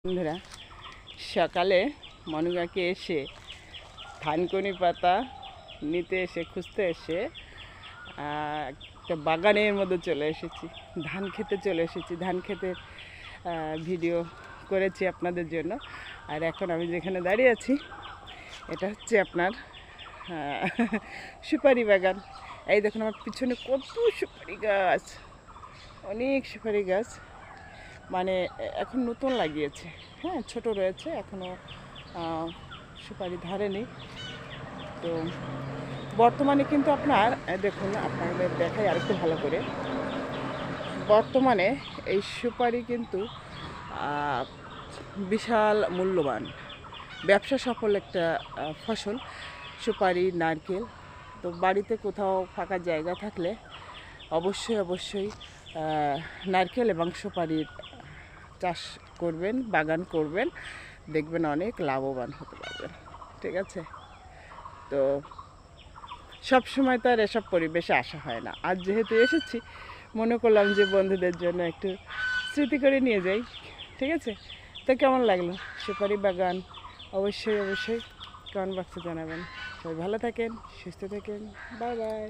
বন্ধুরা, সকালে মনুগাকে এসে থানকুনি পাতা নিতে এসে খুঁজতে এসে একটা বাগানের মধ্যে চলে এসেছি। ধান খেতে চলে এসেছি। ধান খেতের ভিডিও করেছি আপনাদের জন্য। আর এখন আমি যেখানে দাঁড়িয়ে আছি এটা হচ্ছে আপনার সুপারি বাগান। এই দেখুন আমার পিছনে কত সুপারি গাছ, অনেক সুপারি গাছ। মানে এখন নতুন লাগিয়েছে, হ্যাঁ ছোট রয়েছে, এখনও সুপারি ধরেনি। তো বর্তমানে কিন্তু আপনার দেখুন, আপনাদের দেখাই আরেকটু ভালো করে। বর্তমানে এই সুপারি কিন্তু বিশাল মূল্যবান, ব্যবসা সফল একটা ফসল সুপারি, নারকেল। তো বাড়িতে কোথাও ফাঁকা জায়গা থাকলে অবশ্যই নারকেল এবং সুপারির চাষ করবেন, বাগান করবেন, দেখবেন অনেক লাভবান হতে পারবেন। ঠিক আছে? তো সব সময় তো আর এসব পরিবেশে আসা হয় না। আজ যেহেতু এসেছি, মনে করলাম যে বন্ধুদের জন্য একটু স্মৃতি করে নিয়ে যাই। ঠিক আছে? তো কেমন লাগলো সুপারি বাগান? অবশ্যই কমেন্ট বক্সে জানাবেন। সবাই ভালো থাকেন, সুস্থ থাকেন। Bye bye.